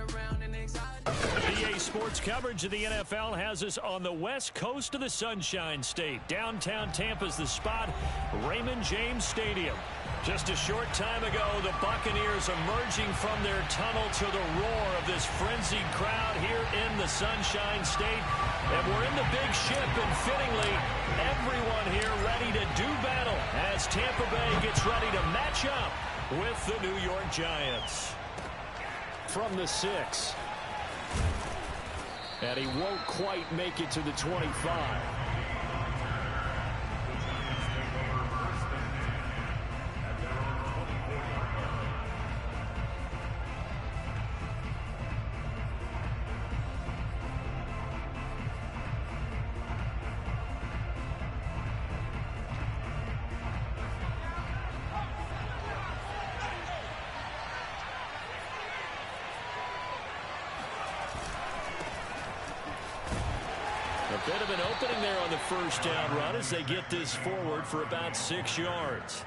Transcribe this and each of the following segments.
EA Sports coverage of the NFL has us on the west coast of the Sunshine State. Downtown Tampa's the spot, Raymond James Stadium. Just a short time ago, the Buccaneers emerging from their tunnel to the roar of this frenzied crowd here in the Sunshine State. And we're in the big ship, and fittingly, everyone here ready to do battle as Tampa Bay gets ready to match up with the New York Giants. From the 6. And he won't quite make it to the 25. A bit of an opening there on the first down run as they get this forward for about 6 yards.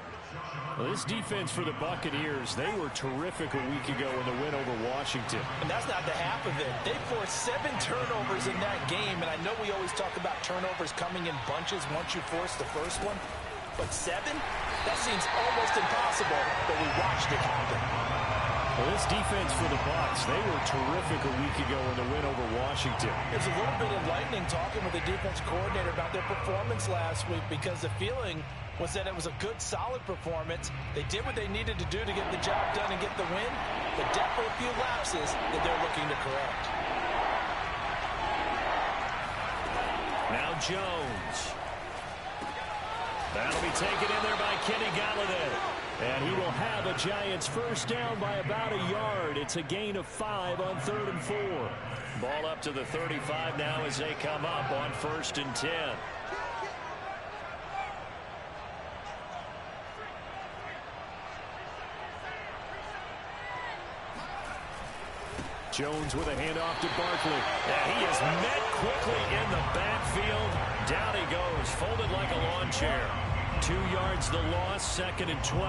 Well, this defense for the Buccaneers, they were terrific a week ago in the win over Washington. And that's not the half of it. They forced 7 turnovers in that game, and I know we always talk about turnovers coming in bunches once you force the first one, but 7? That seems almost impossible, but we watched it happen. Well, this defense for the Bucs, they were terrific a week ago in the win over Washington. It's a little bit enlightening talking with the defense coordinator about their performance last week because the feeling was that it was a good, solid performance. They did what they needed to do to get the job done and get the win, but definitely a few lapses that they're looking to correct. Now Jones. That'll be taken in there by Kenny Galladay. And he will have a Giants first down by about a yard. It's a gain of 5 on 3rd and 4. Ball up to the 35 now as they come up on 1st and 10. Jones with a handoff to Barkley. And he is met quickly in the backfield. Down he goes, folded like a lawn chair. 2 yards the loss, 2nd and 12.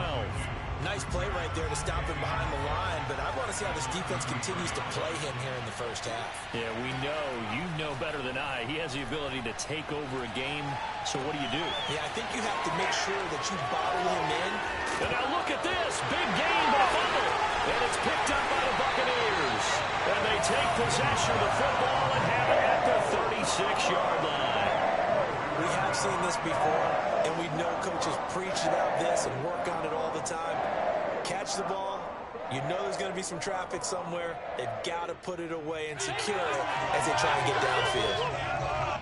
Nice play right there to stop him behind the line, but I want to see how this defense continues to play him here in the first half. Yeah, we know. You know better than I. He has the ability to take over a game, so what do you do? Yeah, I think you have to make sure that you bottle him in. And now look at this. Big gain, but a fumble. And it's picked up by the Buccaneers. And they take possession of the football and have it at the 36-yard line. We have seen this before, and we know coaches preach about this and work on it all the time. Catch the ball. You know there's going to be some traffic somewhere. They've got to put it away and secure it as they try and get downfield.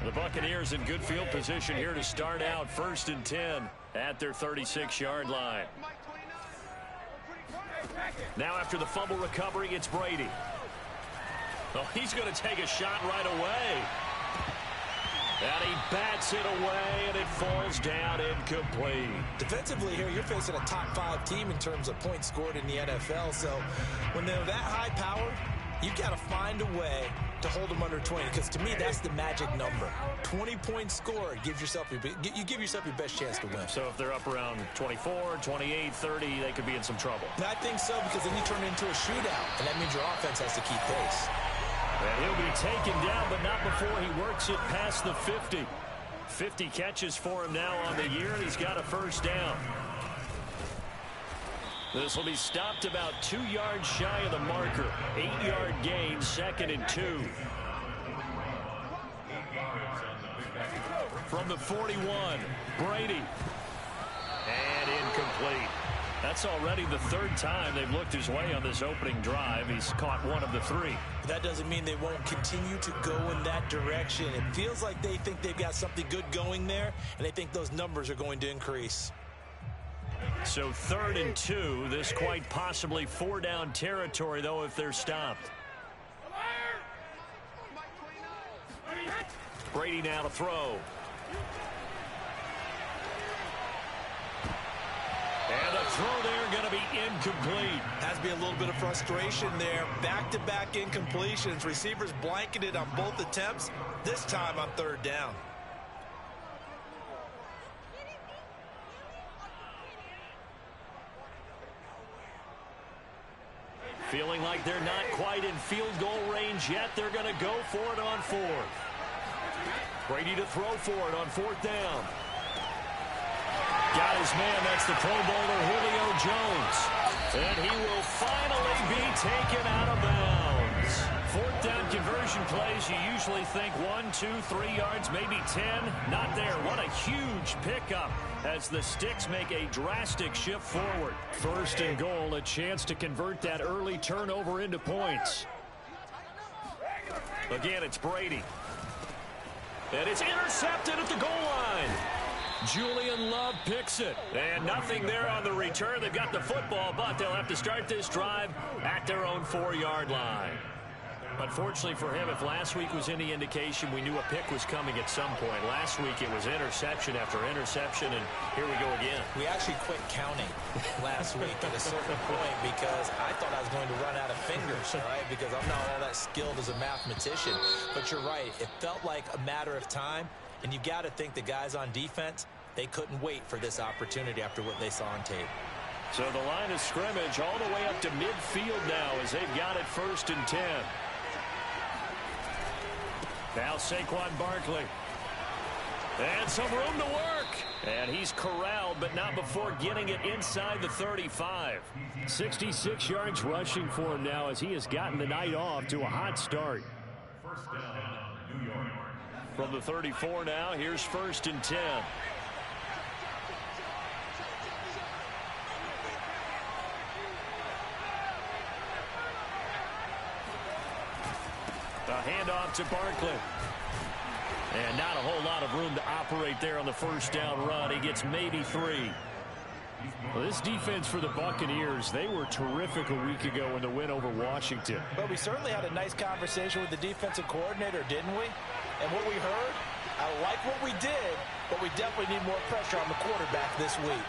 The Buccaneers in good field position here to start out 1st and 10 at their 36-yard line. Now after the fumble recovery, it's Brady. Well, he's going to take a shot right away. And he bats it away, and it falls down incomplete. Defensively here, you're facing a top 5 team in terms of points scored in the NFL. So when they're that high powered, you've got to find a way to hold them under 20, because to me, that's the magic number. 20 points scored gives yourself you give yourself your best chance to win. So if they're up around 24, 28, 30, they could be in some trouble. And I think so, because then you turn it into a shootout, and that means your offense has to keep pace. And he'll be taken down, but not before he works it past the 50. 50 catches for him now on the year, and he's got a first down. This will be stopped about 2 yards shy of the marker. 8-yard gain, 2nd and 2. From the 41, Brady. And incomplete. That's already the 3rd time they've looked his way on this opening drive. He's caught 1 of the 3. That doesn't mean they won't continue to go in that direction. It feels like they think they've got something good going there, and they think those numbers are going to increase. So 3rd and 2. This quite possibly 4-down territory, though, if they're stopped. Brady now to throw. And the throw there going to be incomplete. Has to be a little bit of frustration there. Back-to-back incompletions. Receivers blanketed on both attempts, this time on 3rd down. Feeling like they're not quite in field goal range yet. They're going to go for it on fourth. Brady to throw for it on fourth down. Got his man. That's the Pro Bowler Julio Jones. And he will finally be taken out of bounds. Fourth down conversion plays, you usually think 1, 2, 3 yards, maybe 10. Not there. What a huge pickup as the Sticks make a drastic shift forward. First and goal, a chance to convert that early turnover into points. Again, it's Brady. And it's intercepted at the goal line. Julian Love picks it. And nothing there on the return. They've got the football, but they'll have to start this drive at their own 4-yard line. Unfortunately for him, if last week was any indication, we knew a pick was coming at some point. Last week it was interception after interception, and here we go again. We actually quit counting last week at a certain point because I thought I was going to run out of fingers, right? Because I'm not all that skilled as a mathematician. But you're right. It felt like a matter of time, and you got to think the guys on defense, they couldn't wait for this opportunity after what they saw on tape. So the line of scrimmage all the way up to midfield now as they've got it 1st and 10. Now Saquon Barkley. And some room to work. And he's corralled, but not before getting it inside the 35. 66 yards rushing for him now as he has gotten the night off to a hot start. First down, New York. From the 34 now, here's 1st and 10. A handoff to Barkley. And not a whole lot of room to operate there on the first down run. He gets maybe 3. Well, this defense for the Buccaneers, they were terrific a week ago in the win over Washington. But we certainly had a nice conversation with the defensive coordinator, didn't we? And what we heard, I like what we did, but we definitely need more pressure on the quarterback this week.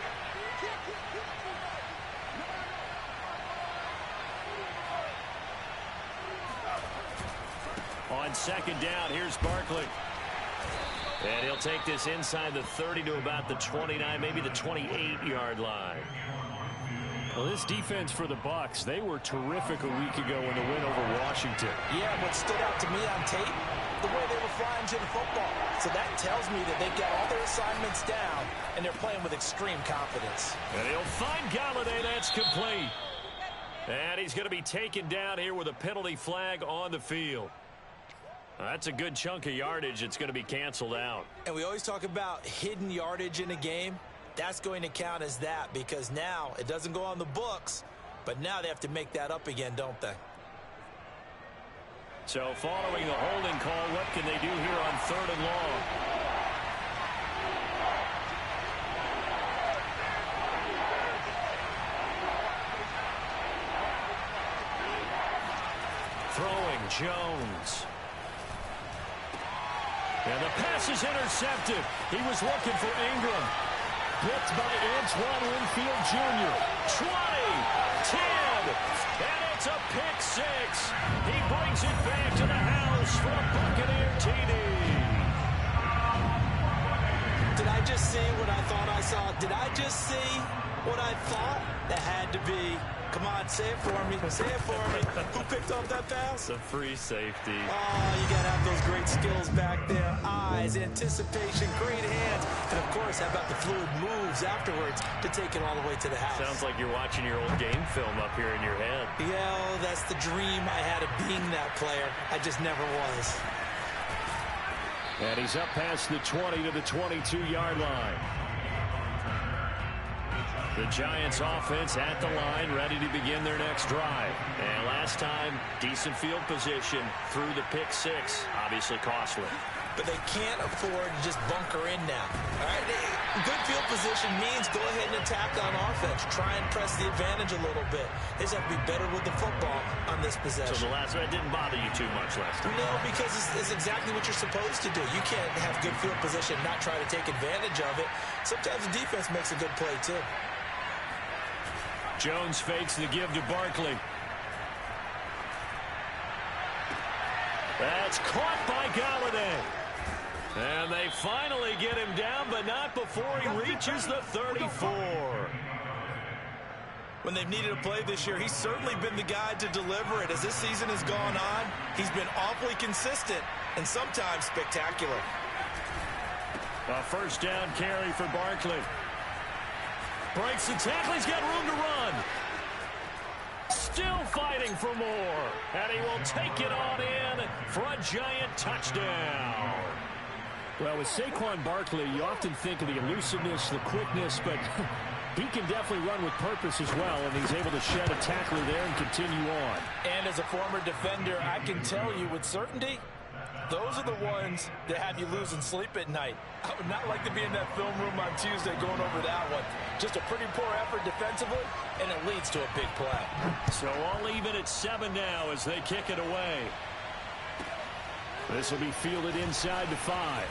On 2nd down, here's Barkley. And he'll take this inside the 30 to about the 29, maybe the 28-yard line. Well, this defense for the Bucs, they were terrific a week ago in the win over Washington. Yeah, what stood out to me on tape, the way they were flying to the football. So that tells me that they've got all their assignments down, and they're playing with extreme confidence. And he'll find Galladay. That's complete. And he's going to be taken down here with a penalty flag on the field. That's a good chunk of yardage. It's going to be canceled out. And we always talk about hidden yardage in a game. That's going to count as that because now it doesn't go on the books, but now they have to make that up again, don't they? So following the holding call, what can they do here on 3rd and long? Throwing Jones. And the pass is intercepted. He was looking for Ingram. Blitzed by Antoine Winfield Jr. 20, 10, and it's a pick 6. He brings it back to the house for a Buccaneer TD. Did I just see what I thought I saw? Did I just see what I thought? That had to be. Come on, say it for me. Say it for me. Who picked up that pass? It's a free safety. Oh, you got to have those great skills back there. Eyes, anticipation, great hands. And, of course, how about the fluid moves afterwards to take it all the way to the house? Sounds like you're watching your old game film up here in your head. Yeah, that's the dream I had of being that player. I just never was. And he's up past the 20 to the 22-yard line. The Giants offense at the line, ready to begin their next drive. And last time, decent field position through the pick 6, obviously costly. But they can't afford to just bunker in now. All right, good field position means go ahead and attack on offense. Try and press the advantage a little bit. They just have to be better with the football on this possession. So the last one didn't bother you too much last time? No, because it's exactly what you're supposed to do. You can't have good field position and not try to take advantage of it. Sometimes the defense makes a good play, too. Jones fakes the give to Barkley. That's caught by Galladay. And they finally get him down, but not before he reaches the 34. when they've needed a play this year, he's certainly been the guy to deliver it. As this season has gone on, he's been awfully consistent and sometimes spectacular. A first down carry for Barkley. Breaks the tackle. He's got room to run. Still fighting for more. And he will take it on in for a giant touchdown. Well, with Saquon Barkley, you often think of the elusiveness, the quickness, but he can definitely run with purpose as well, and he's able to shed a tackler there and continue on. And as a former defender, I can tell you with certainty, those are the ones that have you losing sleep at night. I would not like to be in that film room on Tuesday going over that one. Just a pretty poor effort defensively, and it leads to a big play. So all even at 7 now as they kick it away. This will be fielded inside the 5.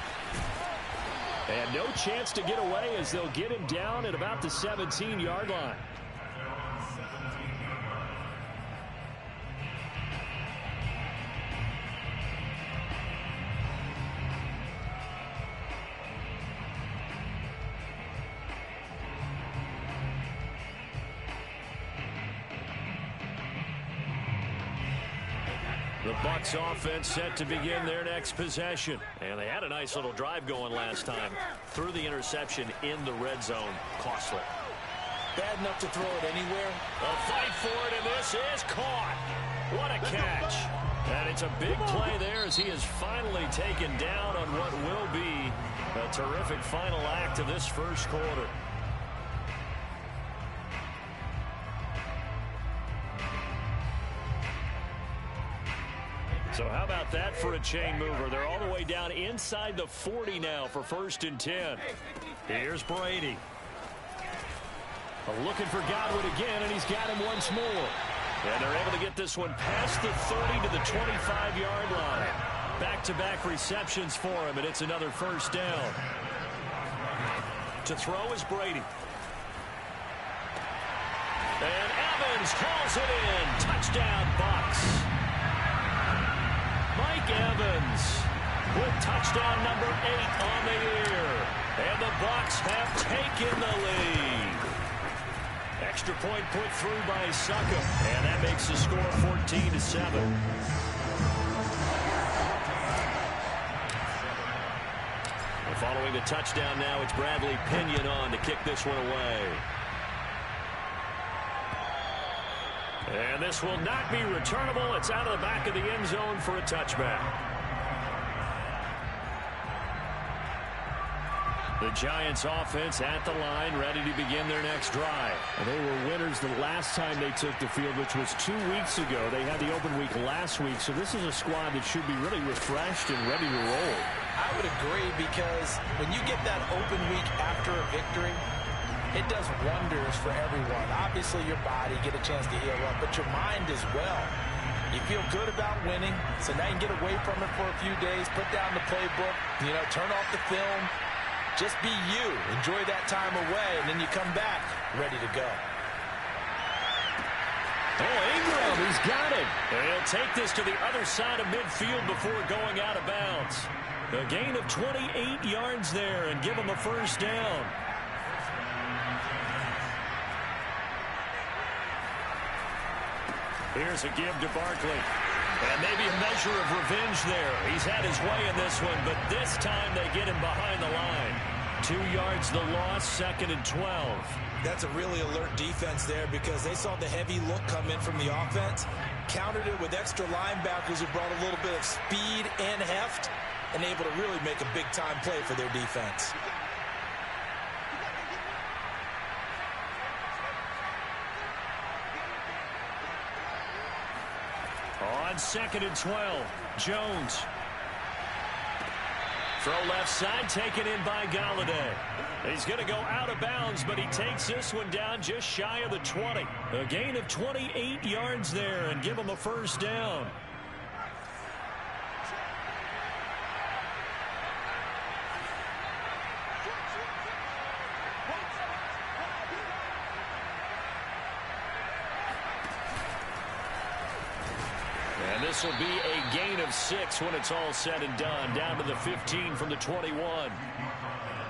And no chance to get away as they'll get him down at about the 17-yard line. The Bucs offense set to begin their next possession. And they had a nice little drive going last time. Threw the interception in the red zone. Costly. Bad enough to throw it anywhere. A fight for it, and this is caught. What a catch. And it's a big play there as he is finally taken down on what will be a terrific final act of this first quarter. So how about that for a chain mover? They're all the way down inside the 40 now for 1st and 10. Here's Brady. Looking for Godwin again, and he's got him once more. And they're able to get this one past the 30 to the 25-yard line. Back-to-back receptions for him, and it's another first down. To throw is Brady. And Evans calls it in. Touchdown, Bucs. Mike Evans with touchdown number 8 on the year. And the Bucs have taken the lead. Extra point put through by Suckum. And that makes the score 14-7. Following the touchdown now, it's Bradley Pinion on to kick this one away. And this will not be returnable. It's out of the back of the end zone for a touchback. The Giants offense at the line, ready to begin their next drive. They were winners the last time they took the field, which was 2 weeks ago. They had the open week last week, so this is a squad that should be really refreshed and ready to roll. I would agree, because when you get that open week after a victory, it does wonders for everyone. Obviously, your body, get a chance to heal up, but your mind as well. You feel good about winning, so now you can get away from it for a few days, put down the playbook, turn off the film. Just be you. Enjoy that time away, and then you come back ready to go. Oh, Ingram, he's got it. And he'll take this to the other side of midfield before going out of bounds. A gain of 28 yards there and give him a first down. Here's a give to Barkley. And maybe a measure of revenge there. He's had his way in this one, but this time they get him behind the line. 2 yards the loss, 2nd and 12. That's a really alert defense there, because they saw the heavy look come in from the offense, countered it with extra linebackers who brought a little bit of speed and heft, and able to really make a big-time play for their defense. On 2nd and 12, Jones. Throw left side, taken in by Galladay. He's going to go out of bounds, but he takes this one down just shy of the 20. A gain of 28 yards there and give him a first down. And this will be a gain of 6 when it's all said and done. Down to the 15 from the 21.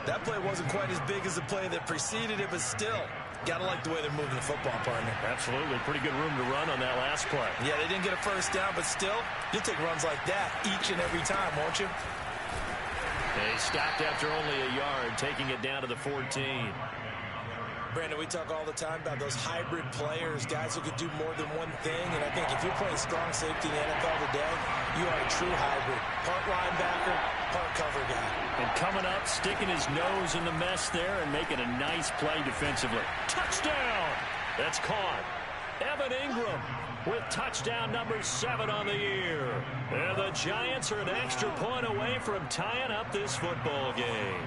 That play wasn't quite as big as the play that preceded it, but still, got to like the way they're moving the football, partner. Absolutely. Pretty good room to run on that last play. Yeah, they didn't get a first down, but still, you'll take runs like that each and every time, won't you? They stopped after only a yard, taking it down to the 14. Brandon, we talk all the time about those hybrid players, guys who could do more than one thing. And I think if you're playing strong safety in the NFL today, you are a true hybrid. Part linebacker, part cover guy. And coming up, sticking his nose in the mess there and making a nice play defensively. Touchdown! That's caught. Evan Ingram with touchdown number 7 on the year. And the Giants are an extra point away from tying up this football game.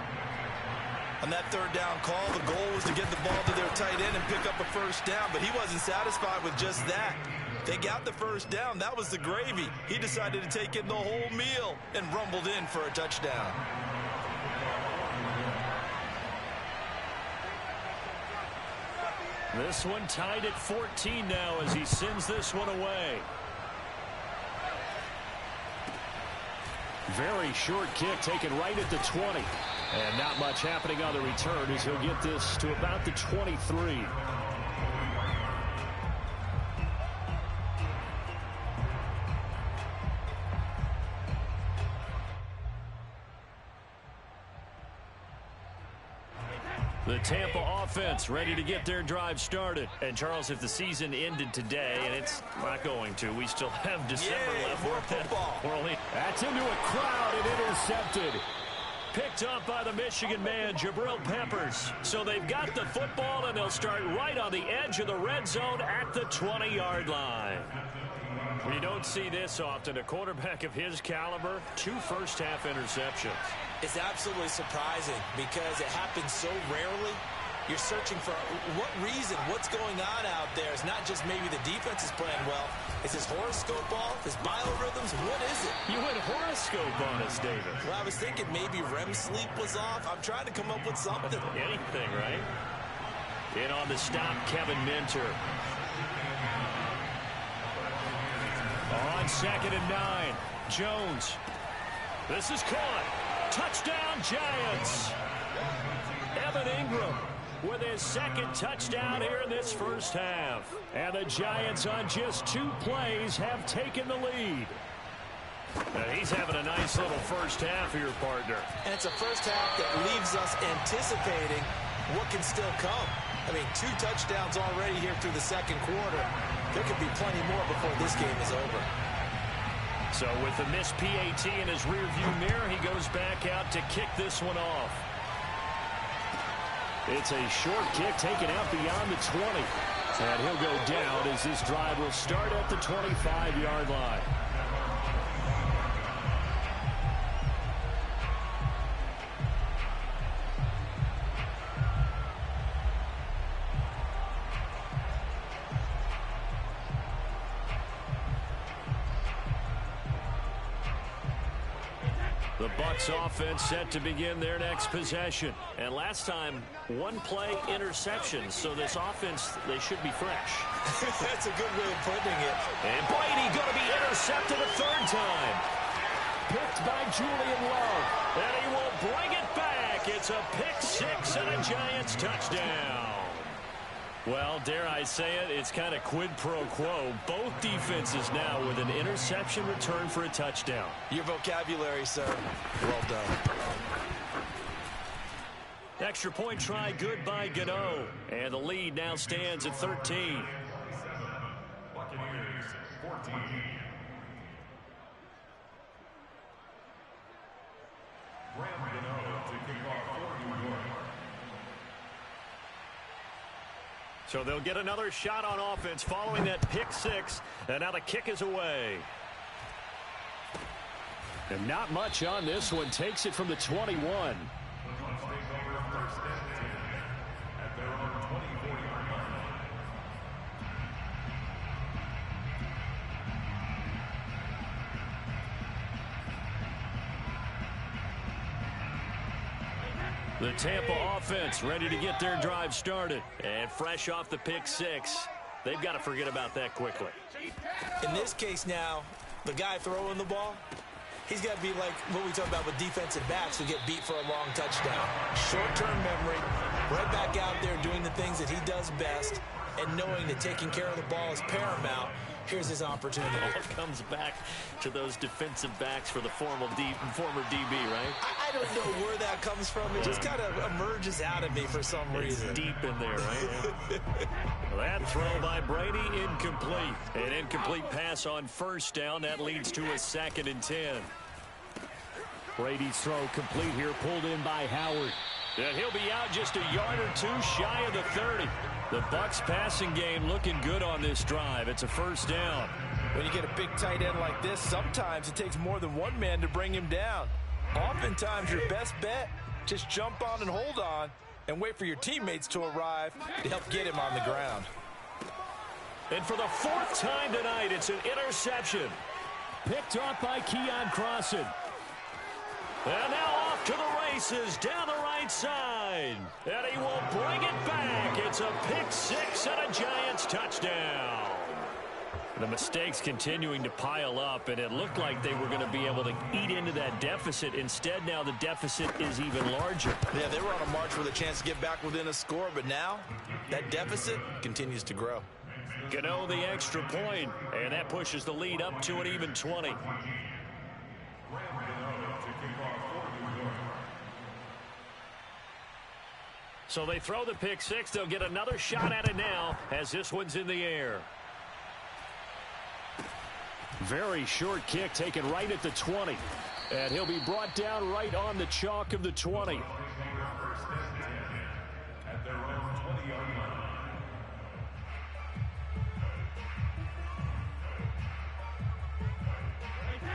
On that third down call, the goal was to get the ball to their tight end and pick up a first down, but he wasn't satisfied with just that. They got the first down. That was the gravy. He decided to take in the whole meal and rumbled in for a touchdown. This one tied at 14 now as he sends this one away. Very short kick taken right at the 20. And not much happening on the return as he'll get this to about the 23. The Tampa offense ready to get their drive started. And, Charles, if the season ended today, and it's not going to, we still have December left. More football. That's into a crowd and intercepted. Picked up by the Michigan man, Jabril Peppers. So they've got the football, and they'll start right on the edge of the red zone at the 20-yard line. We don't see this often. A quarterback of his caliber, 2 first-half interceptions. It's absolutely surprising because it happens so rarely. You're searching for what reason, what's going on out there. It's not just maybe the defense is playing well. Is his horoscope off? His biorhythms? What is it? You went horoscope on us, David. Well, I was thinking maybe REM sleep was off. I'm trying to come up with something. Anything, right? In on the stop, Kevin Minter. On 2nd and 9, Jones. This is caught. Touchdown, Giants. Evan Ingram with his 2nd touchdown here in this first half. And the Giants on just 2 plays have taken the lead. He's having a nice little first half here, partner. And it's a first half that leaves us anticipating what can still come. I mean, 2 touchdowns already here through the second quarter. There could be plenty more before this game is over. So with the missed PAT in his rearview mirror, he goes back out to kick this one off. It's a short kick taken out beyond the 20. And he'll go down as this drive will start at the 25-yard line. The Bucs offense set to begin their next possession. And last time, 1 play interception. So this offense, they should be fresh. That's a good way of putting it. And Brady going to be intercepted a 3rd time. Picked by Julian Love. And he will bring it back. It's a pick 6 and a Giants touchdown. Well, dare I say it, it's kind of quid pro quo. Both defenses now with an interception return for a touchdown. Your vocabulary, sir. Well done. Extra point try good by Gano. And the lead now stands at 13. Buccaneers 14. Graham Gano to kick off for New York. So they'll get another shot on offense following that pick 6. And now the kick is away. And not much on this one. Takes it from the 21. The Tampa offense ready to get their drive started. And fresh off the pick 6. They've got to forget about that quickly. In this case now, the guy throwing the ball, He's got to be like what we talk about with defensive backs who get beat for a long touchdown. Short-term memory, right back out there doing the things that he does best, and knowing that taking care of the ball is paramount. Here's his opportunity. It comes back to those defensive backs for the former DB, right? I don't know where that comes from. It just kind of emerges out of me for some reason. It's deep in there, right? That throw by Brady, incomplete. An incomplete pass on first down. That leads to a 2nd and 10. Brady's throw complete here, pulled in by Howard. And he'll be out just a yard or two shy of the 30. The Bucs passing game looking good on this drive. It's a first down. When you get a big tight end like this, sometimes it takes more than one man to bring him down. Oftentimes, your best bet, just jump on and hold on and wait for your teammates to arrive to help get him on the ground. And for the 4th time tonight, it's an interception. Picked off by Keon Crossan. And now off to the races down the right side. And he will bring it back. It's a pick 6 and a Giants touchdown. The mistakes continuing to pile up, and it looked like they were going to be able to eat into that deficit. Instead, now the deficit is even larger. Yeah, they were on a march with a chance to get back within a score, but now that deficit continues to grow. Gano the extra point, and that pushes the lead up to an even 20. So they throw the pick 6. They'll get another shot at it now as this one's in the air. Very short kick taken right at the 20. And he'll be brought down right on the chalk of the 20. At their own 20-yard line.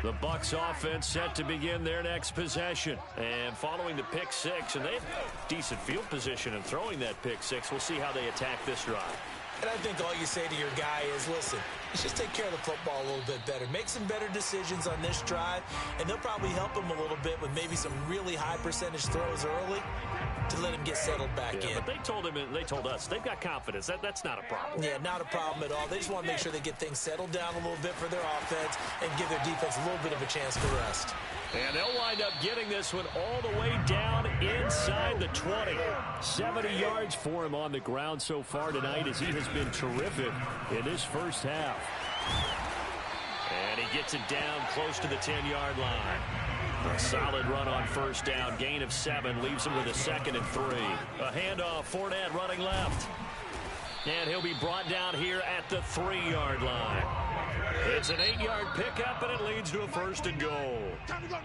The Bucs offense set to begin their next possession. And following the pick 6, and they have decent field position in throwing that pick 6. We'll see how they attack this drive. And I think all you say to your guy is, listen, let's just take care of the football a little bit better. Make some better decisions on this drive, and they'll probably help him a little bit with maybe some really high percentage throws early to let him get settled back in. But they told us they've got confidence. That's not a problem. Yeah, not a problem at all. They just want to make sure they get things settled down a little bit for their offense and give their defense a little bit of a chance to rest. And they'll wind up getting this one all the way down inside the 20. 70 yards for him on the ground so far tonight as he has been terrific in this first half. And he gets it down close to the 10-yard line. A solid run on first down. Gain of 7 leaves him with a 2nd and 3. A handoff, Fournette running left. And he'll be brought down here at the 3-yard line. It's an 8-yard pickup, and it leads to a 1st and goal.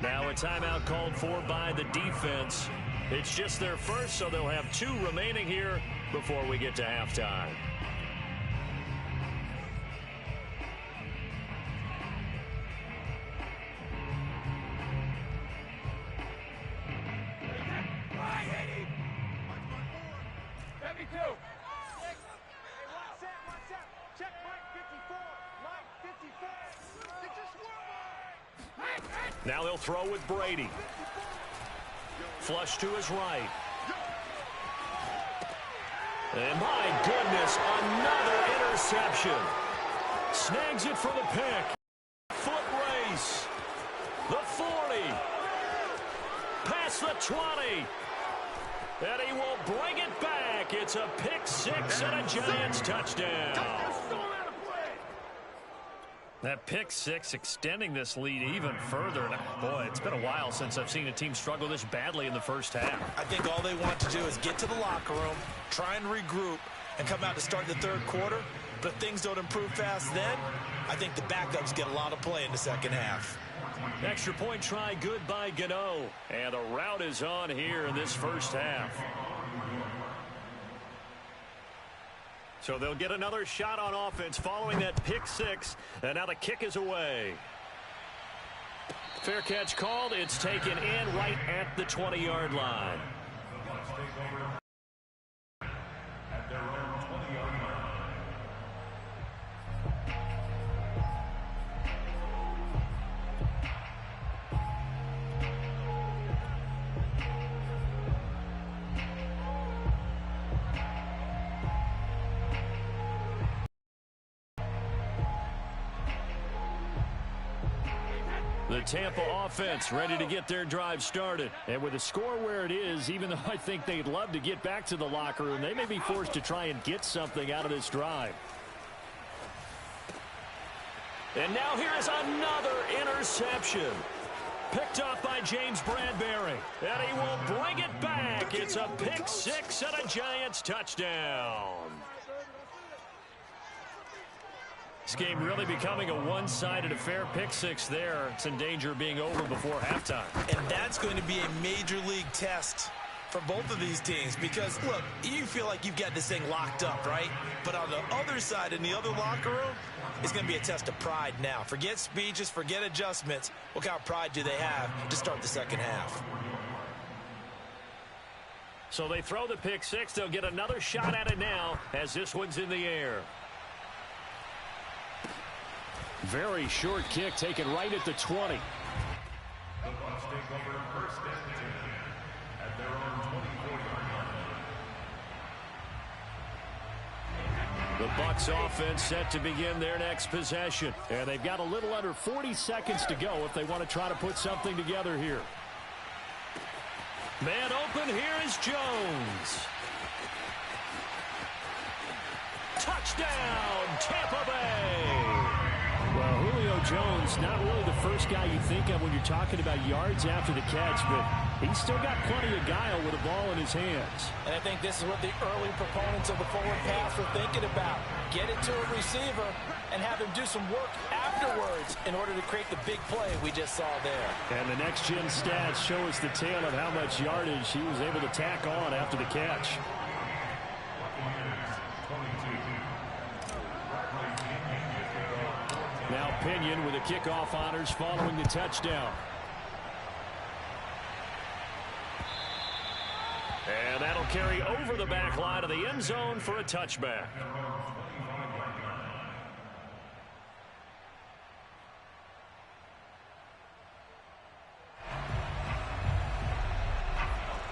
Now a timeout called for by the defense. It's just their first, so they'll have 2 remaining here before we get to halftime. Now they'll throw with Brady. Flush to his right. And my goodness, another interception. Snags it for the pick. Foot race. The 40. Past the 20. And he will bring it back. It's a pick 6 and a Giants touchdown. That pick 6 extending this lead even further. And boy, it's been a while since I've seen a team struggle this badly in the first half. I think all they want to do is get to the locker room, try and regroup, and come out to start the third quarter. But if things don't improve fast then, I think the backups get a lot of play in the second half. Extra point try good by Gano. And the route is on here in this first half. So they'll get another shot on offense following that pick 6. And now the kick is away. Fair catch called. It's taken in right at the 20-yard line. At their own 20-yard line. The Tampa offense ready to get their drive started. And with the score where it is, even though I think they'd love to get back to the locker room, they may be forced to try and get something out of this drive. And now here is another interception. Picked off by James Bradbury. And he will bring it back. It's a pick six and a Giants touchdown. This game really becoming a one-sided affair. Pick six there. It's in danger of being over before halftime. And that's going to be a major league test for both of these teams because, look, you feel like you've got this thing locked up, right? But on the other side, in the other locker room, it's going to be a test of pride now. Forget speeches, forget adjustments. What kind of pride do they have to start the second half? So they throw the pick six. They'll get another shot at it now as this one's in the air. Very short kick taken right at the 20. The Bucs take over first and 10 at their own 24-yard line. The Bucs offense set to begin their next possession. And they've got a little under 40 seconds to go if they want to try to put something together here. Man open, here is Jones. Touchdown, Tampa Bay. Well, Julio Jones, not really the first guy you think of when you're talking about yards after the catch, but he's still got plenty of guile with a ball in his hands. And I think this is what the early proponents of the forward pass were thinking about. Get it to a receiver and have him do some work afterwards in order to create the big play we just saw there. And the next-gen stats show us the tale of how much yardage he was able to tack on after the catch. Now Pinion with the kickoff honors following the touchdown. And that'll carry over the back line of the end zone for a touchback.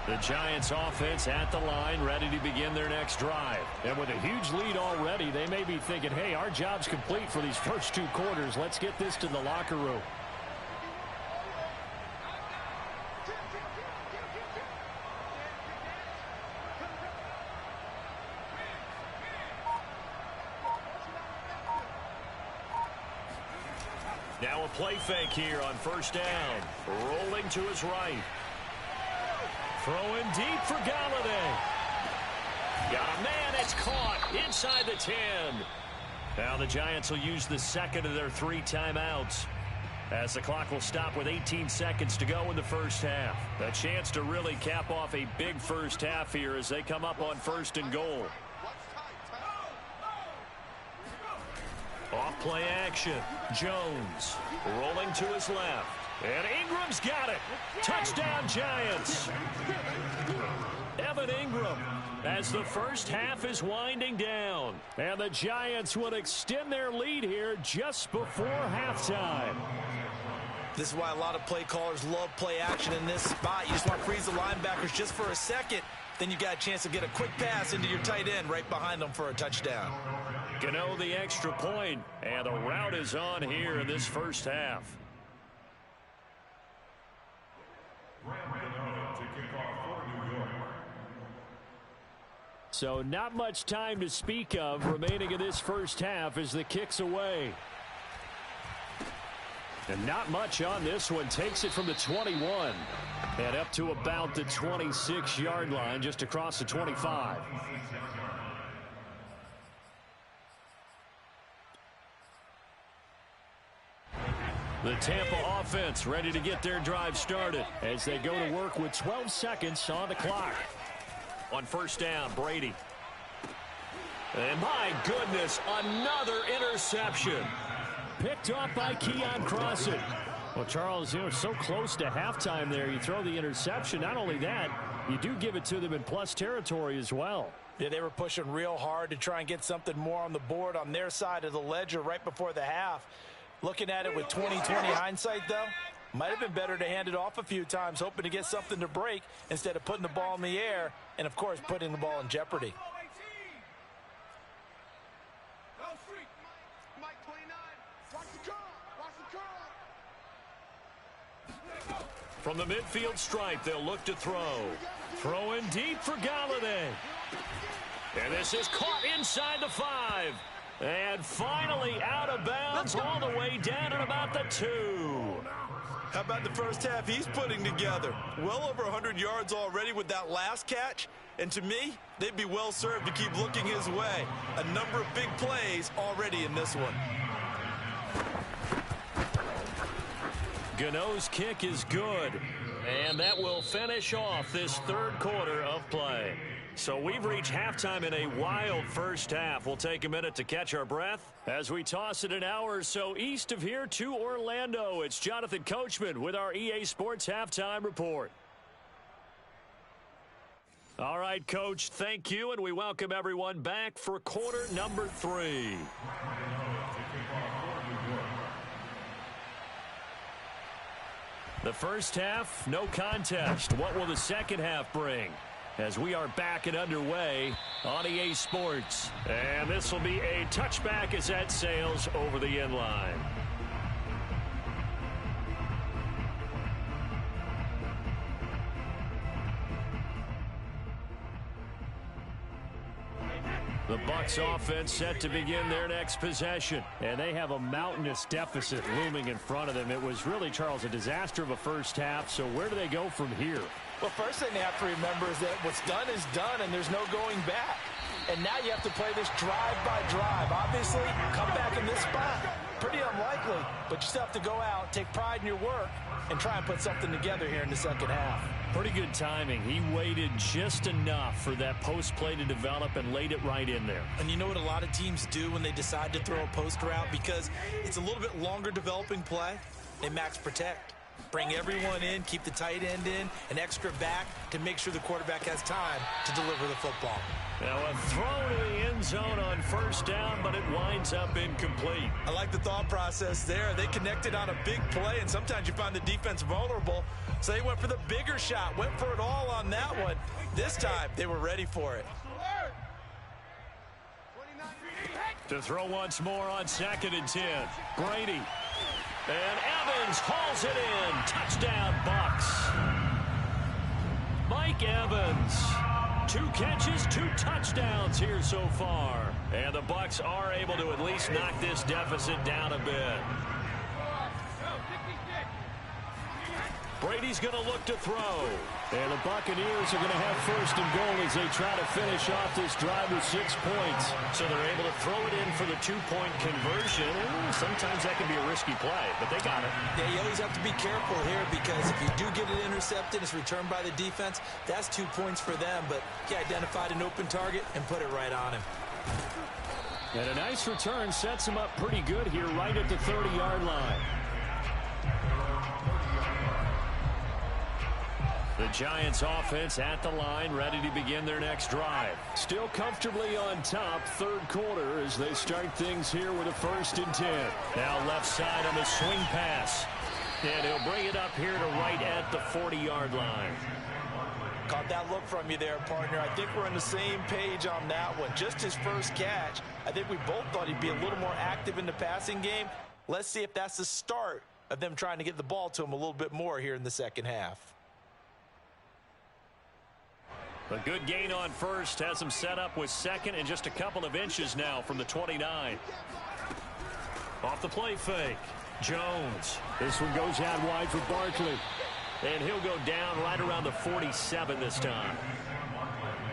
The Giants offense at the line, ready to begin their next drive. And with a huge lead already, they may be thinking, hey, our job's complete for these first two quarters. Let's get this to the locker room. Now a play fake here on first down. Rolling to his right. Throwing deep for Galladay. Got a man, it's caught inside the 10. Now the Giants will use the second of their 3 timeouts as the clock will stop with 18 seconds to go in the first half. A chance to really cap off a big first half here as they come up on first and goal. Off play action. Jones rolling to his left. And Ingram's got it. Touchdown, Giants. Evan Ingram as the first half is winding down. And the Giants will extend their lead here just before halftime. This is why a lot of play callers love play action in this spot. You just want to freeze the linebackers just for a second. Then you got a chance to get a quick pass into your tight end right behind them for a touchdown. Gano the extra point, and the route is on here in this first half. So not much time to speak of remaining in this first half as the kick's away. And not much on this one. Takes it from the 21 and up to about the 26-yard line, just across the 25. The Tampa offense ready to get their drive started as they go to work with 12 seconds on the clock. On first down, Brady. And my goodness, another interception. Picked off by Keon Crossan. Well, Charles, you know, so close to halftime there. You throw the interception. Not only that, you do give it to them in plus territory as well. Yeah, they were pushing real hard to try and get something more on the board on their side of the ledger right before the half. Looking at it with 20/20 hindsight, though, might have been better to hand it off a few times, hoping to get something to break instead of putting the ball in the air and, of course, putting the ball in jeopardy. From the midfield stripe, they'll look to throw. Throwing deep for Galladay. And this is caught inside the 5. And finally out of bounds all the way down at about the 2. How about the first half he's putting together? Well over 100 yards already with that last catch. And to me, they'd be well served to keep looking his way. A number of big plays already in this one. Gano's kick is good. And that will finish off this third quarter of play. So we've reached halftime in a wild first half. We'll take a minute to catch our breath as we toss it an hour or so east of here to Orlando. It's Jonathan Coachman with our EA Sports Halftime Report. All right, Coach, thank you, and we welcome everyone back for quarter number 3. The first half, no contest. What will the second half bring? As we are back and underway on EA Sports. And this will be a touchback as that sails over the end line. The Bucs offense set to begin their next possession. And they have a mountainous deficit looming in front of them. It was really, Charles, a disaster of a first half. So where do they go from here? Well, first thing they have to remember is that what's done is done, and there's no going back. And now you have to play this drive by drive. Obviously, come back in this spot, pretty unlikely. But you still have to go out, take pride in your work, and try and put something together here in the second half. Pretty good timing. He waited just enough for that post play to develop and laid it right in there. And you know what a lot of teams do when they decide to throw a post route? Because it's a little bit longer developing play, they max protect. Bring everyone in, keep the tight end in, an extra back to make sure the quarterback has time to deliver the football. Now a throw to the end zone on first down, but it winds up incomplete. I like the thought process there. They connected on a big play, and sometimes you find the defense vulnerable. So they went for the bigger shot, went for it all on that one. This time, they were ready for it. To throw once more on 2nd and 10. Brady. And Evans hauls it in. Touchdown, Bucs. Mike Evans. 2 catches, 2 touchdowns here so far. And the Bucs are able to at least knock this deficit down a bit. Brady's going to look to throw. And the Buccaneers are going to have 1st and goal as they try to finish off this drive with 6 points. So they're able to throw it in for the 2-point conversion. Sometimes that can be a risky play, but they got it. Yeah, you always have to be careful here because if you do get it intercepted, it's returned by the defense, that's 2 points for them. But he identified an open target and put it right on him. And a nice return sets him up pretty good here right at the 30-yard line. The Giants offense at the line, ready to begin their next drive. Still comfortably on top, third quarter as they start things here with a 1st and 10. Now left side on the swing pass. And he'll bring it up here to right at the 40-yard line. Caught that look from you there, partner. I think we're on the same page on that one. Just his first catch. I think we both thought he'd be a little more active in the passing game. Let's see if that's the start of them trying to get the ball to him a little bit more here in the second half. A good gain on first has him set up with 2nd and just a couple of inches now from the 29. Off the play fake. Jones. This one goes out wide for Barkley. And he'll go down right around the 47 this time.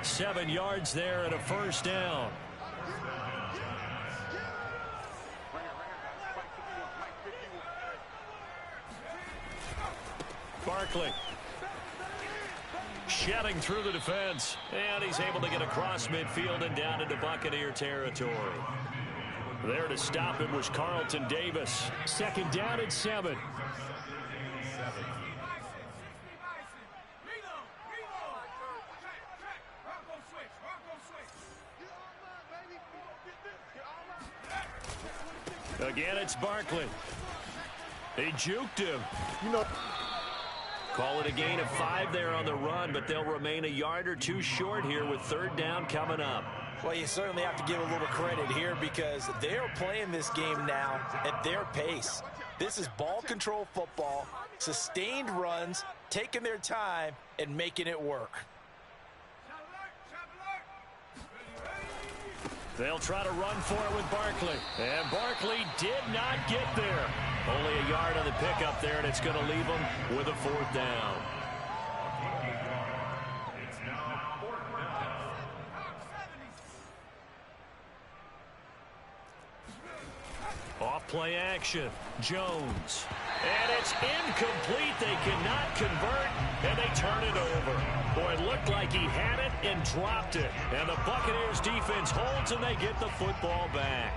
7 yards there and a 1st down. Barkley. Shedding through the defense. And he's able to get across midfield and down into Buccaneer territory. There to stop him was Carlton Davis. 2nd down and 7. Again, it's Barkley. He juked him. Call it a gain of 5 there on the run, but they'll remain a yard or 2 short here with 3rd down coming up. Well, you certainly have to give a little credit here because they're playing this game now at their pace. This is ball control football, sustained runs, taking their time, and making it work. They'll try to run for it with Barkley. And Barkley did not get there. Only a yard on the pickup there, and it's going to leave them with a 4th down. Off play action. Jones. And it's incomplete. They cannot convert, and they turn it over. Boy, it looked like he had it and dropped it. And the Buccaneers defense holds, and they get the football back.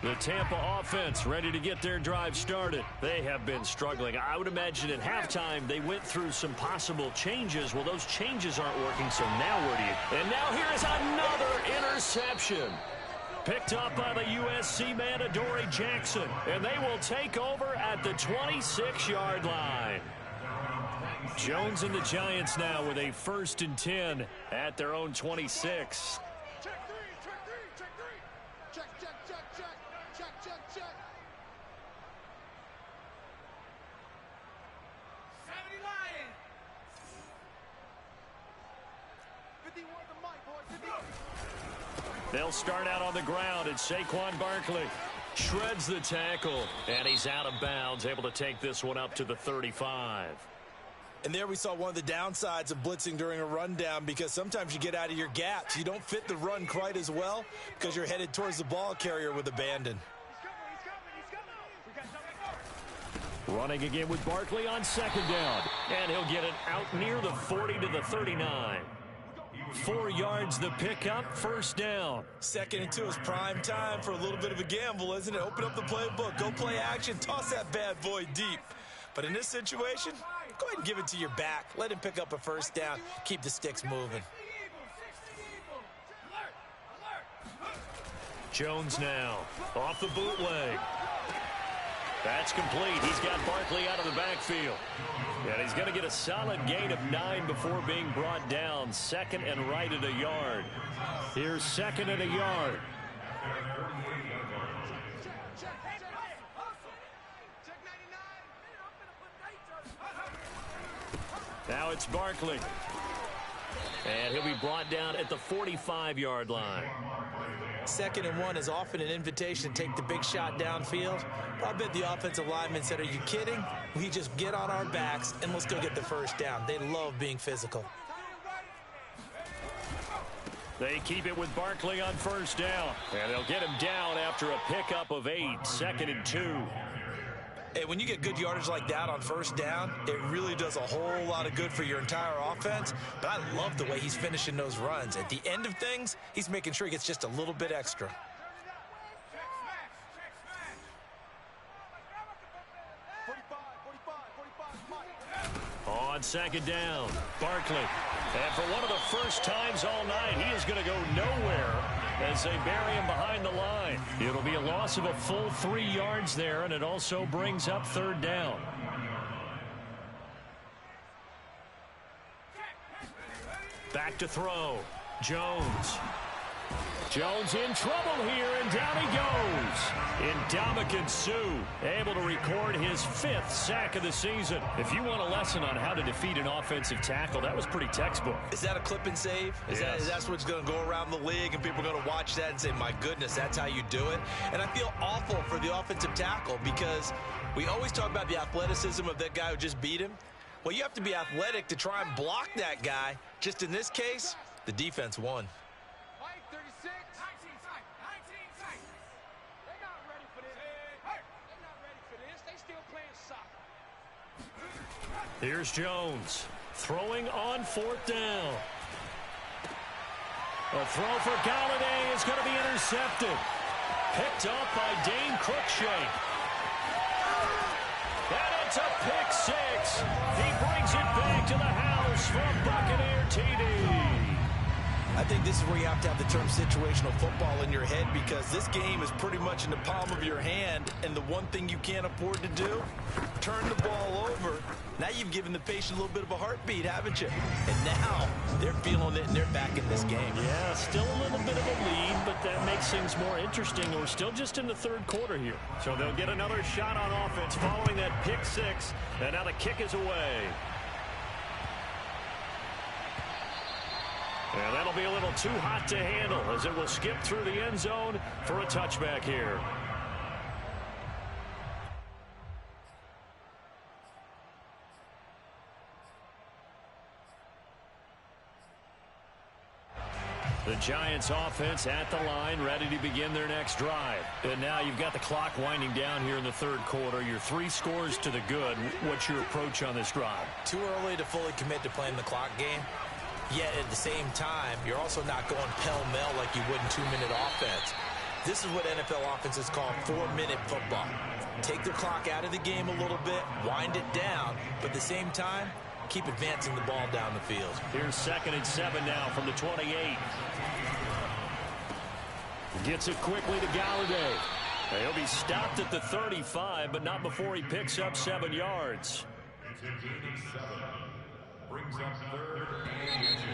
The Tampa offense ready to get their drive started. They have been struggling. I would imagine at halftime they went through some possible changes. Well, those changes aren't working, so now where do you... And now here is another interception. Picked up by the USC man, Adoree Jackson. And they will take over at the 26-yard line. Jones and the Giants now with a 1st and 10 at their own 26. They'll start out on the ground, and Saquon Barkley shreds the tackle, and he's out of bounds, able to take this one up to the 35. And there we saw one of the downsides of blitzing during a rundown, because sometimes you get out of your gaps. You don't fit the run quite as well because you're headed towards the ball carrier with abandon. Running again with Barkley on 2nd down, and he'll get it out near the 40 to the 39. 4 yards the pickup, 1st down. 2nd and 2 is prime time for a little bit of a gamble, isn't it? Open up the playbook, go play action, toss that bad boy deep. But in this situation, go ahead and give it to your back. Let him pick up a 1st down, keep the sticks moving. Jones now off the bootleg. That's complete. He's got Barkley out of the backfield. And he's going to get a solid gain of 9 before being brought down. 2nd and right at a yard. Here's 2nd and a yard. Now it's Barkley. And he'll be brought down at the 45-yard line. 2nd and 1 is often an invitation to take the big shot downfield. I bet the offensive lineman said, are you kidding? We just get on our backs and let's go get the 1st down. They love being physical. They keep it with Barkley on 1st down. And they'll get him down after a pickup of 8. 2nd and 2. Hey, when you get good yardage like that on 1st down, it really does a whole lot of good for your entire offense. But I love the way he's finishing those runs. At the end of things, he's making sure he gets just a little bit extra. On 2nd down, Barkley. And for one of the first times all night, he is going to go nowhere as they bury him behind the line. It'll be a loss of a full 3 yards there, and it also brings up 3rd down. Back to throw. Jones. Jones in trouble here, and down he goes. Ndamukong Suh able to record his 5th sack of the season. If you want a lesson on how to defeat an offensive tackle, that was pretty textbook. Is that a clip and save? Yes. That's what's going to go around the league, and people are going to watch that and say, my goodness, that's how you do it? And I feel awful for the offensive tackle because we always talk about the athleticism of that guy who just beat him. Well, you have to be athletic to try and block that guy. Just in this case, the defense won. Here's Jones throwing on 4th down. A throw for Galladay is going to be intercepted. Picked up by Dane Cruikshank. And it's a pick 6. He brings it back to the house for a Buccaneer TD. I think this is where you have to have the term situational football in your head, because this game is pretty much in the palm of your hand, and the one thing you can't afford to do, turn the ball over. Now you've given the patient a little bit of a heartbeat, haven't you? And now they're feeling it, and they're back in this game. Yeah, still a little bit of a lead, but that makes things more interesting. We're still just in the third quarter here. So they'll get another shot on offense following that pick six, and now the kick is away. And that'll be a little too hot to handle as it will skip through the end zone for a touchback here. The Giants offense at the line, ready to begin their next drive. And now you've got the clock winding down here in the third quarter. You're 3 scores to the good. What's your approach on this drive? Too early to fully commit to playing the clock game. Yet at the same time, you're also not going pell-mell like you would in 2-minute offense. This is what NFL offenses call 4-minute football. Take the clock out of the game a little bit, wind it down, but at the same time, keep advancing the ball down the field. Here's 2nd and 7 now from the 28. Gets it quickly to Galladay. He'll be stopped at the 35, but not before he picks up 7 yards. It's a gain of 7. Brings up 3rd and inches.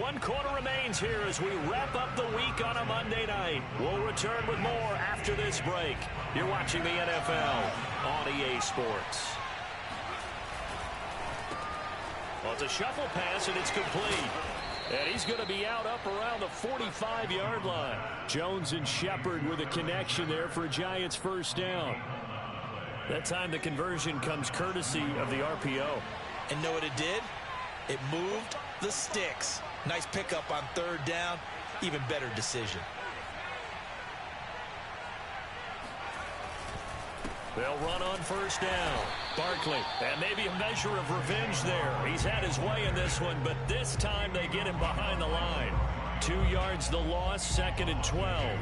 1 quarter remains here as we wrap up the week on a Monday night. We'll return with more after this break. You're watching the NFL on EA Sports. Well, it's a shuffle pass, and it's complete. And he's going to be out up around the 45-yard line. Jones and Shepard with a connection there for a Giants first down. That time the conversion comes courtesy of the RPO. And know what it did? It moved the sticks. Nice pickup on 3rd down. Even better decision. They'll run on first down. Barkley, and maybe a measure of revenge there. He's had his way in this one, but this time they get him behind the line. 2 yards the loss, 2nd and 12.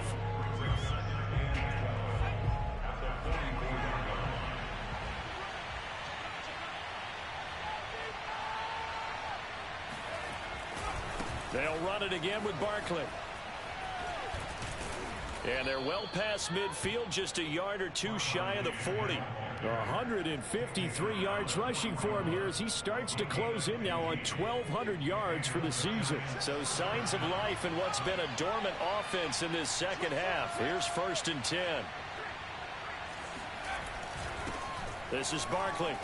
They'll run it again with Barkley. And they're well past midfield, just a yard or 2 shy of the 40. 153 yards rushing for him here as he starts to close in now on 1,200 yards for the season. So signs of life in what's been a dormant offense in this second half. Here's 1st and 10. This is Barkley.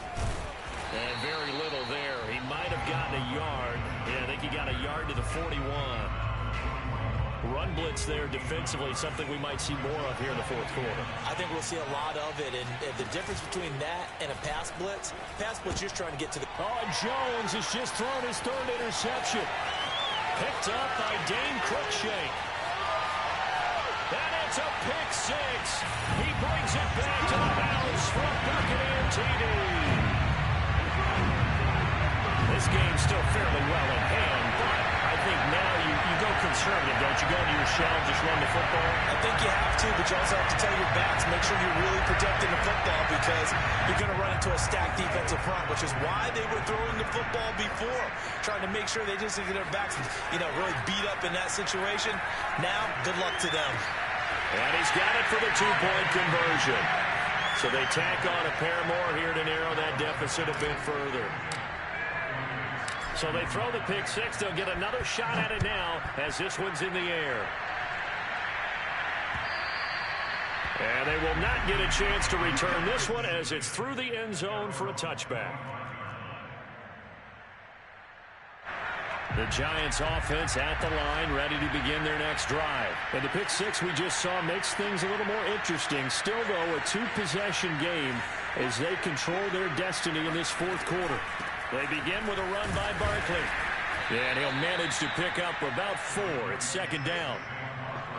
And very little there. He might have gotten a yard. Yeah, I think he got a yard to the 41. Run blitz there defensively, something we might see more of here in the 4th quarter. I think we'll see a lot of it, and the difference between that and a pass blitz you're just trying to get to the... Oh, Jones has just thrown his 3rd interception. Picked up by Dane Cruikshank. And it's a pick 6. He brings it back to the house for a Buccaneer TD. This game's still fairly well in hand, but I think now you go conservative, don't you? Go into your shell and just run the football? I think you have to, but you also have to tell your backs, make sure you're really protecting the football, because you're going to run into a stacked defensive front, which is why they were throwing the football before, trying to make sure they just get their backs, really beat up in that situation. Now, good luck to them. And he's got it for the 2-point conversion. So they tack on a pair more here to narrow that deficit a bit further. So they throw the pick 6. They'll get another shot at it now as this one's in the air. And they will not get a chance to return this one as it's through the end zone for a touchback. The Giants offense at the line, ready to begin their next drive. And the pick 6 we just saw makes things a little more interesting. Still, though, a 2-possession game as they control their destiny in this 4th quarter. They begin with a run by Barkley. And he'll manage to pick up about 4. It's 2nd down.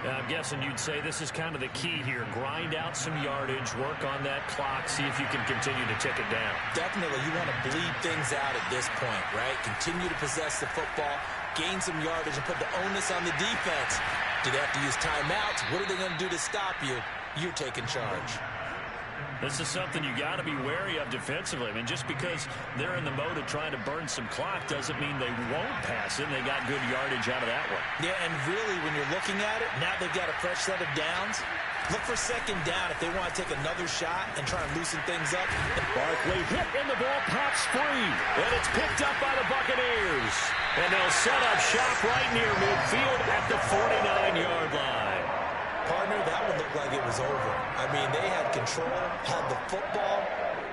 I'm guessing you'd say this is kind of the key here. Grind out some yardage, work on that clock, see if you can continue to tick it down. Definitely, you want to bleed things out at this point, right? Continue to possess the football, gain some yardage, and put the onus on the defense. Do they have to use timeouts? What are they going to do to stop you? You're taking charge. This is something you got to be wary of defensively. I mean, just because they're in the mode of trying to burn some clock doesn't mean they won't pass it. And they got good yardage out of that one. Yeah, and really, when you're looking at it, now they've got a fresh set of downs. Look for second down if they want to take another shot and try and loosen things up. Barkley hit and the ball pops free. And it's picked up by the Buccaneers. And they'll set up shop right near midfield at the 49-yard line. Partner, that one looked like it was over. I mean, they had control, had the football,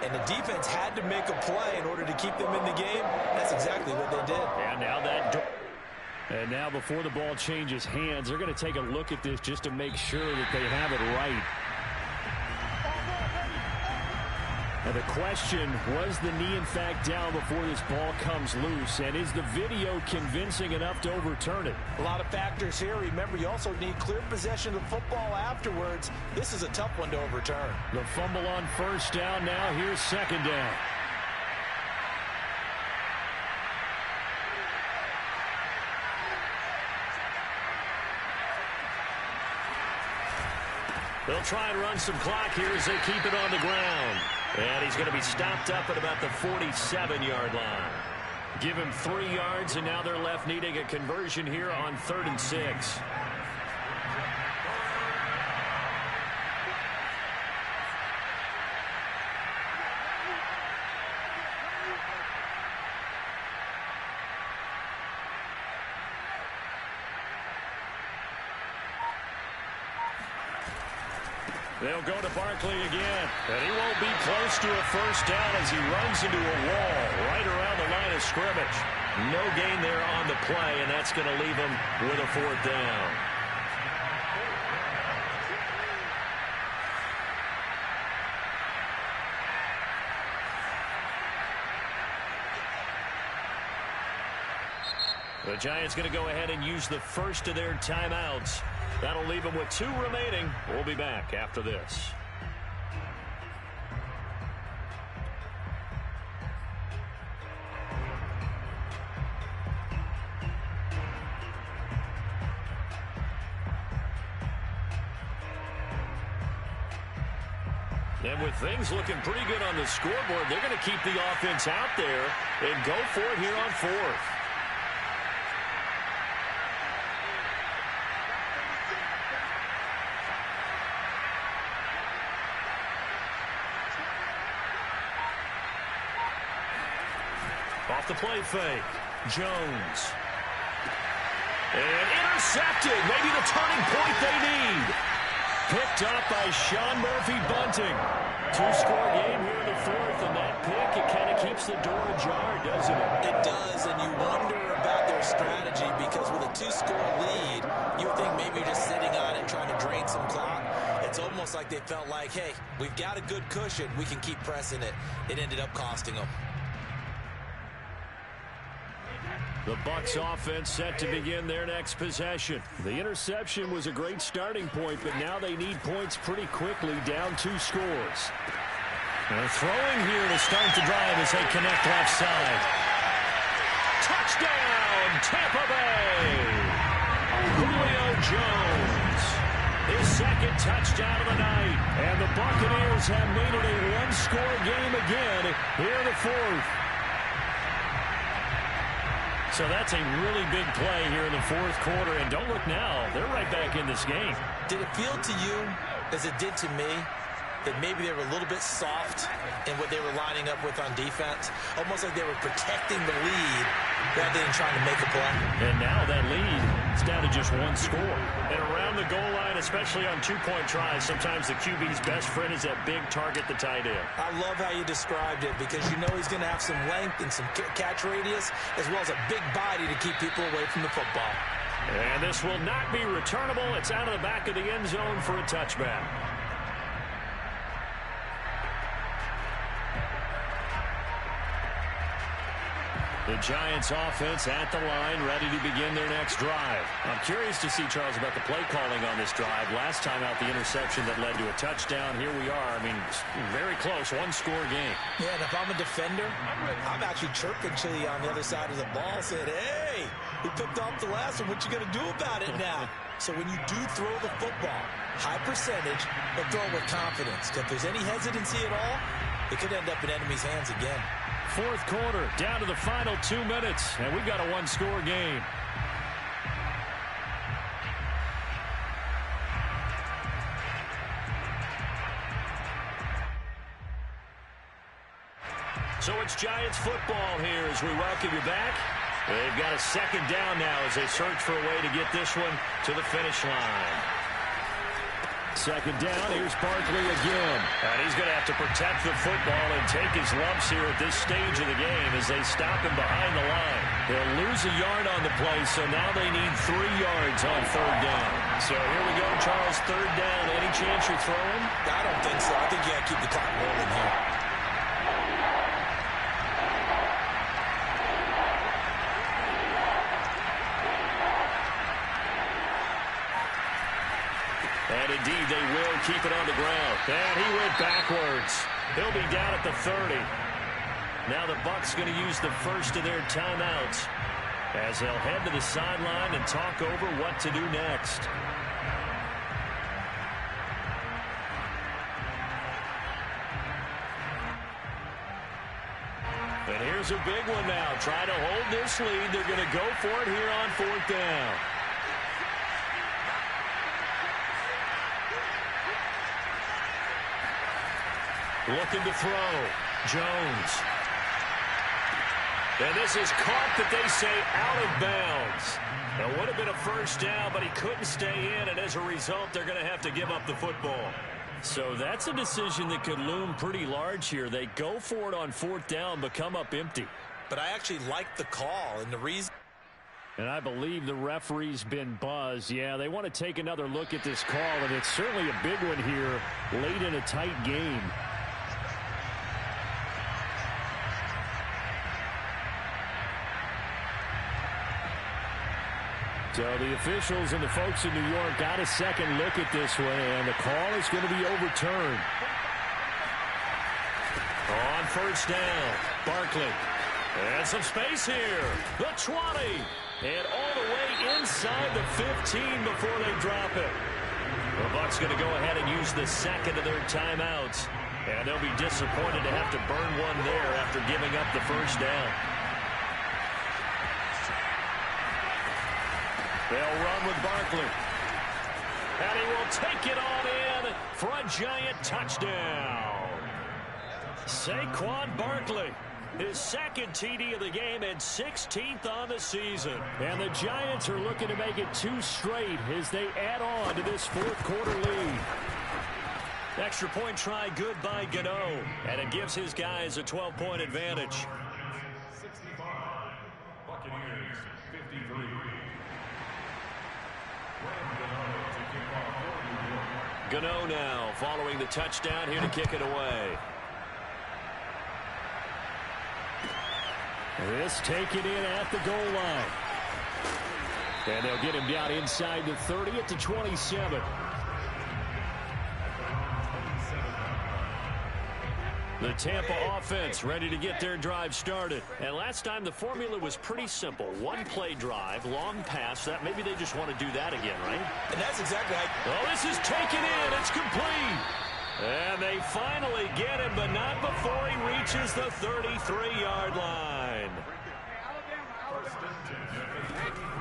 and the defense had to make a play in order to keep them in the game. That's exactly what they did. And now before the ball changes hands, they're going to take a look at this just to make sure that they have it right. Now the question, was the knee in fact down before this ball comes loose? And is the video convincing enough to overturn it? A lot of factors here. Remember, you also need clear possession of the football afterwards. This is a tough one to overturn. The fumble on first down. Now here's second down. They'll try and run some clock here as they keep it on the ground. And he's going to be stopped up at about the 47-yard line. Give him 3 yards, and now they're left needing a conversion here on 3rd and 6. They'll go to Barkley again, and he won't be close to a first down as he runs into a wall right around the line of scrimmage. No gain there on the play, and that's going to leave him with a 4th down. The Giants going to go ahead and use the first of their timeouts. That'll leave them with 2 remaining. We'll be back after this. And with things looking pretty good on the scoreboard, they're going to keep the offense out there and go for it here on 4th. Off the play fake, Jones. And intercepted, maybe the turning point they need. Picked up by Sean Murphy-Bunting. 2-score game here in the 4th, and that pick, it kind of keeps the door ajar, doesn't it? It does, and you wonder about their strategy because with a 2-score lead, you would think maybe you're just sitting on it trying to drain some clock. It's almost like they felt like, hey, we've got a good cushion. We can keep pressing it. It ended up costing them. The Bucs offense set to begin their next possession. The interception was a great starting point, but now they need points pretty quickly, down 2 scores. They're throwing here to start the drive as they connect left side. Touchdown, Tampa Bay! Julio Jones. His 2nd touchdown of the night. And the Buccaneers have made it a 1-score game again here in the 4th. So that's a really big play here in the 4th quarter. And don't look now, they're right back in this game. Did it feel to you, as it did to me, that maybe they were a little bit soft in what they were lining up with on defense? Almost like they were protecting the lead rather than trying to make a play. And now that lead is down to just 1 score. And around the goal line, especially on 2-point tries, sometimes the QB's best friend is that big target, the tight end. I love how you described it because you know he's going to have some length and some catch radius as well as a big body to keep people away from the football. And this will not be returnable. It's out of the back of the end zone for a touchback. The Giants offense at the line, ready to begin their next drive. I'm curious to see, Charles, about the play calling on this drive. Last time out, the interception that led to a touchdown. Here we are. I mean, very close, one-score game. Yeah, and if I'm a defender, I'm actually chirping Chili on the other side of the ball, saying, hey, we picked off the last one. What you going to do about it now? So when you do throw the football, high percentage, but throw it with confidence. If there's any hesitancy at all, it could end up in enemy's hands again. Fourth quarter, down to the final 2 minutes, and we've got a one-score game. So it's Giants football here as we welcome you back. They've got a second down now as they search for a way to get this one to the finish line. Second down, here's Barkley again. And he's going to have to protect the football and take his lumps here at this stage of the game as they stop him behind the line. They'll lose a yard on the play, so now they need 3 yards on third down. So here we go, Charles, third down. Any chance you're throwing? I don't think so. I think you got to keep the clock rolling here. And indeed, they will keep it on the ground. And he went backwards. He'll be down at the 30. Now the Bucs going to use the first of their timeouts as they'll head to the sideline and talk over what to do next. And here's a big one now. Try to hold this lead. They're going to go for it here on fourth down. Looking to throw. Jones. And this is caught that they say out of bounds. It would have been a first down, but he couldn't stay in, and as a result, they're going to have to give up the football. So that's a decision that could loom pretty large here. They go for it on fourth down, but come up empty. But I actually like the call, and the reason... And I believe the referee's been buzzed. Yeah, they want to take another look at this call, and it's certainly a big one here late in a tight game. So the officials and the folks in New York got a second look at this one, and the call is going to be overturned. On first down, Barkley. And some space here. The 20. And all the way inside the 15 before they drop it. The Bucs going to go ahead and use the second of their timeouts. And they'll be disappointed to have to burn one there after giving up the first down. They'll run with Barkley. And he will take it on in for a Giant touchdown. Saquon Barkley, his second TD of the game and 16th on the season. And the Giants are looking to make it 2 straight as they add on to this fourth quarter lead. Extra point try good by Gano. And it gives his guys a 12-point advantage. 65. Buccaneers 53. Gano now following the touchdown here to kick it away. This taken in at the goal line. And they'll get him down inside the 30 at the 27. The Tampa offense ready to get their drive started. And last time the formula was pretty simple. One play drive, long pass. That maybe they just want to do that again, right? And that's exactly right. Well, this is taken in. It's complete. And they finally get him, but not before he reaches the 33-yard line.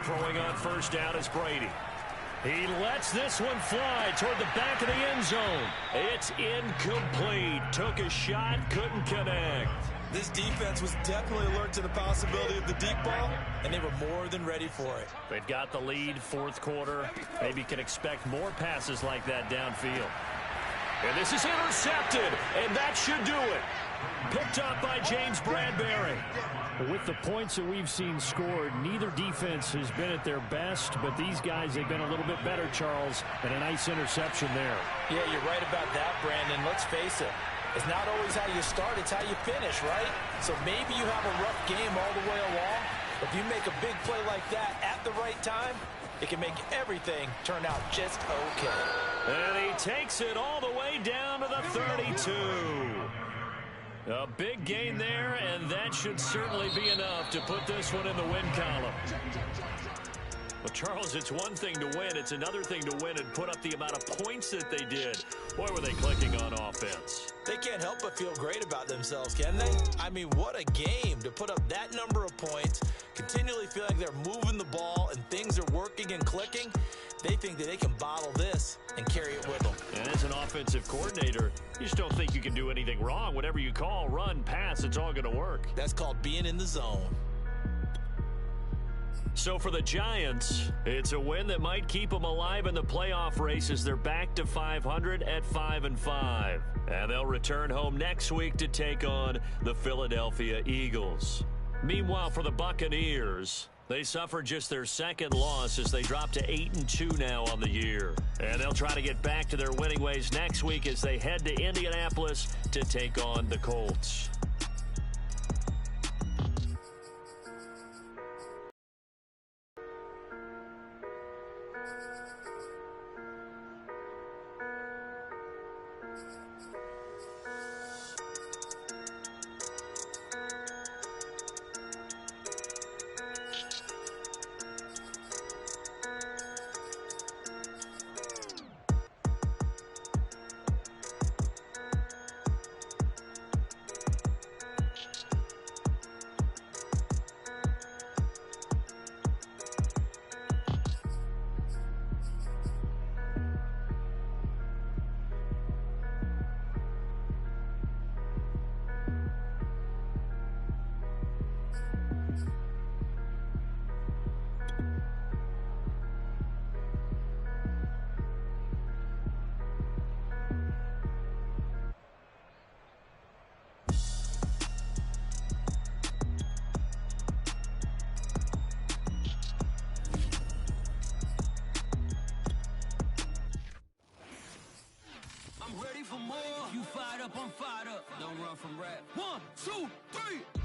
Throwing on first down is Brady. He lets this one fly toward the back of the end zone. It's incomplete. Took a shot, couldn't connect. This defense was definitely alert to the possibility of the deep ball, and they were more than ready for it. They've got the lead, fourth quarter. Maybe can expect more passes like that downfield. And this is intercepted, and that should do it. Picked up by James Bradbury. With the points that we've seen scored, neither defense has been at their best, but these guys, they've been a little bit better, Charles, and a nice interception there. Yeah, you're right about that, Brandon. Let's face it. It's not always how you start, it's how you finish, right? So maybe you have a rough game all the way along, but if you make a big play like that at the right time, it can make everything turn out just okay. And he takes it all the way down to the 32. A big gain there, and that should certainly be enough to put this one in the win column. Well, Charles, it's one thing to win. It's another thing to win and put up the amount of points that they did. Boy, were they clicking on offense. They can't help but feel great about themselves, can they? I mean, what a game to put up that number of points, continually feel like they're moving the ball and things are working and clicking. They think that they can bottle this and carry it with them. And as an offensive coordinator, you just don't think you can do anything wrong. Whatever you call, run, pass, it's all going to work. That's called being in the zone. So for the Giants, it's a win that might keep them alive in the playoff race as they're back to 500 at 5-5. And they'll return home next week to take on the Philadelphia Eagles. Meanwhile, for the Buccaneers, they suffered just their second loss as they drop to 8-2 now on the year. And they'll try to get back to their winning ways next week as they head to Indianapolis to take on the Colts. You fired up, I'm fired up. Don't run from rap. 1, 2, 3.